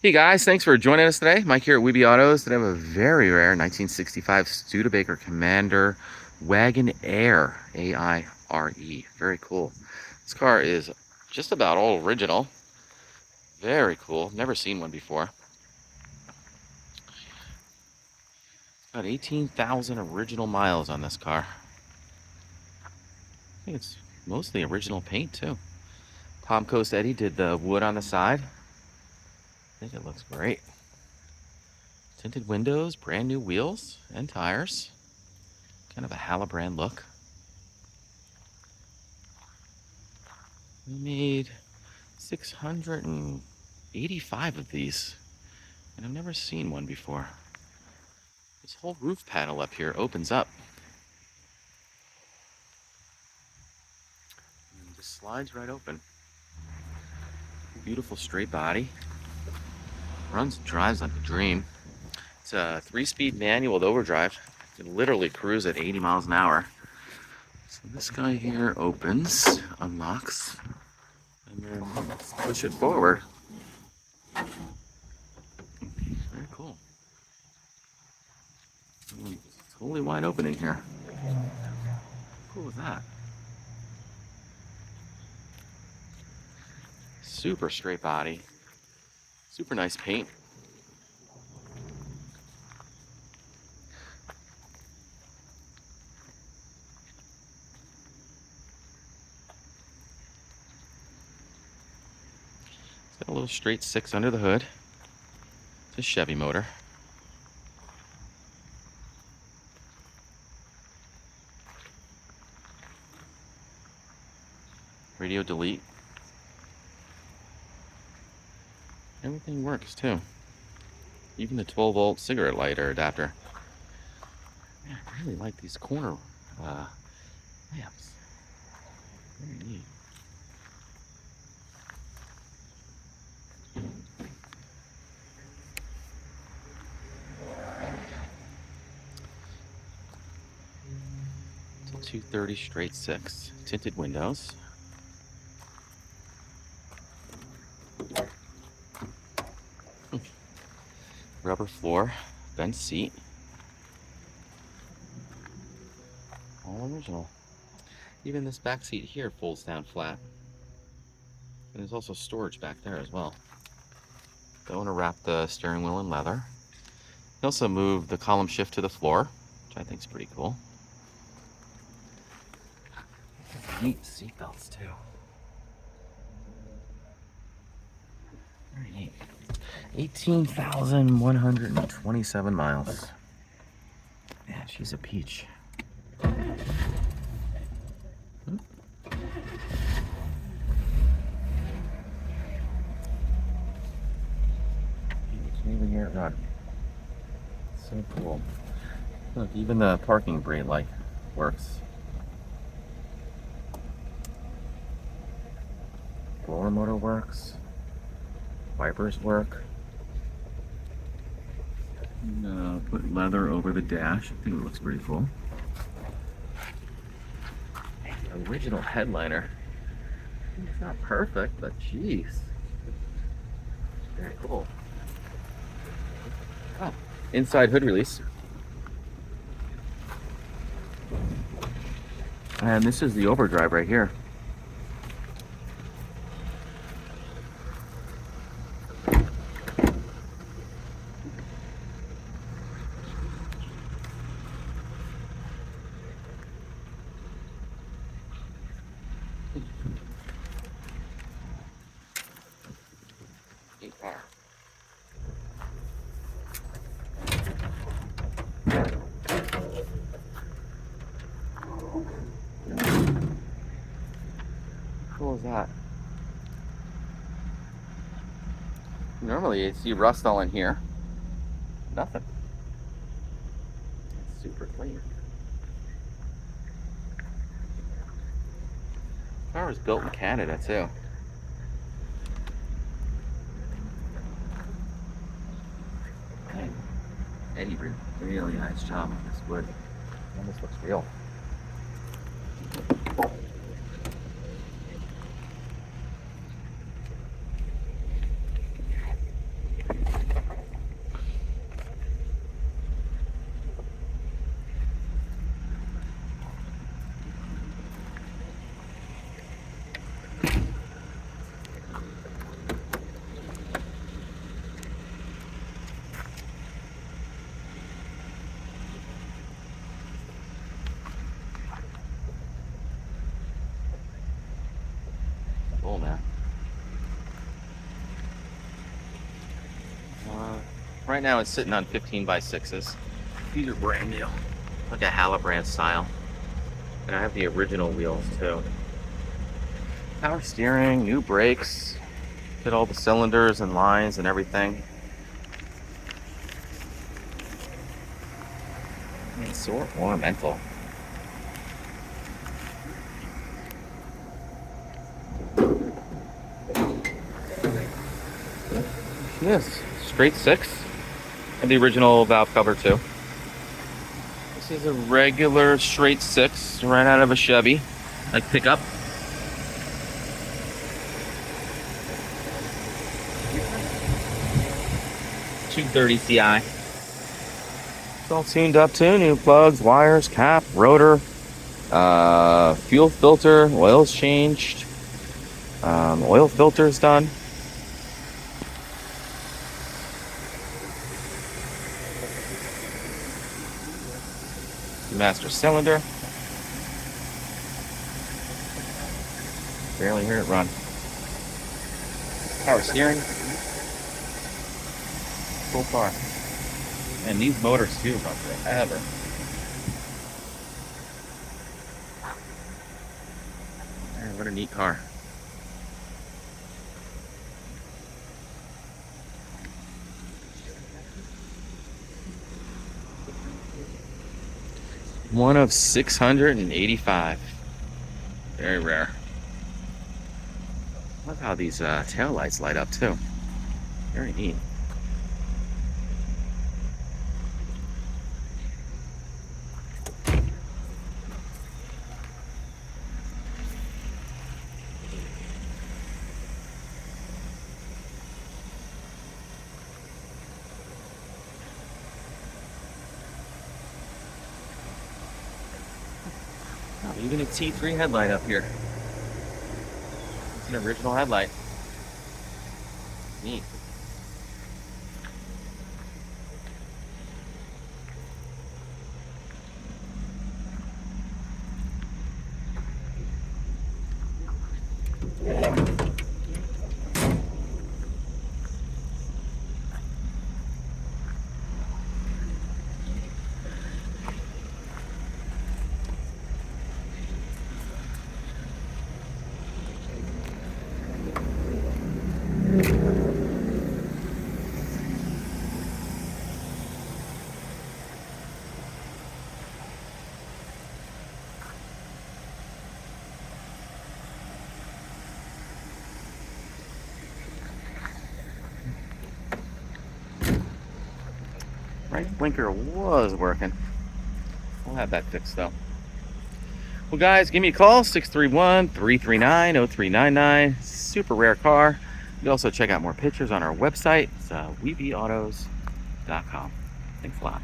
Hey guys, thanks for joining us today. Mike here at Weeby Autos. Today I have a very rare 1965 Studebaker Commander Wagonaire, A-I-R-E. Very cool. This car is just about all original. Very cool. Never seen one before. Got 18,000 original miles on this car. I think it's mostly original paint too. Tom Coast Eddie did the wood on the side. I think it looks great. Tinted windows, brand new wheels and tires. Kind of a Halibrand look. We made 685 of these, and I've never seen one before. This whole roof panel up here opens up and just slides right open. Beautiful straight body. Runs and drives like a dream. It's a 3-speed manual with overdrive. You can literally cruise at 80 miles an hour. So this guy here opens, unlocks, and then let's push it forward. Very cool. It's totally wide open in here. How cool is that? Super straight body. Super nice paint. It's got a little straight 6 under the hood. It's a Chevy motor. Radio delete. Everything works too. Even the 12-volt cigarette lighter adapter. Man, I really like these corner lamps. Very neat. It's a 230 straight 6. Tinted windows. Rubber floor, bench seat. All original. Even this back seat here folds down flat. And there's also storage back there as well. Don't want to wrap the steering wheel in leather. You also move the column shift to the floor, which I think is pretty cool. Neat seat belts too. Very neat. 18,127 miles. Yeah, she's a peach. Even here it run. So cool. Look, even the parking brake light works. Blower motor works. Wipers work. Put leather over the dash. I think it looks pretty cool. Original headliner. It's not perfect, but jeez. Very cool. Oh, inside hood release. And this is the overdrive right here. How cool is that? Normally you see rust all in here. Nothing. It's super clean. The car was built in Canada too. Eddie did a really nice job on this wood. Almost looks real. Right now it's sitting on 15x6s. These are brand new, like a Halibrand style. And I have the original wheels too. Power steering, new brakes, hit all the cylinders and lines and everything. It's so ornamental. Yes, straight six. And the original valve cover too. This is a regular straight six right out of a Chevy, like pickup. .230 CI. It's all tuned up too. New plugs, wires, cap, rotor, fuel filter, oil's changed, oil filter's done. Master cylinder. Barely hear it run. Power steering. Cool car. And these motors too run forever. Man, what a neat car. One of 685. Very rare. I love how these tail lights light up too. Very neat. Oh, even a T3 headlight up here. It's an original headlight. Neat. Right blinker was working. We'll have that fixed though. Well guys, give me a call, 631-339-0399. Super rare car. You can also check out more pictures on our website. It's weebautos.com. Thanks a lot.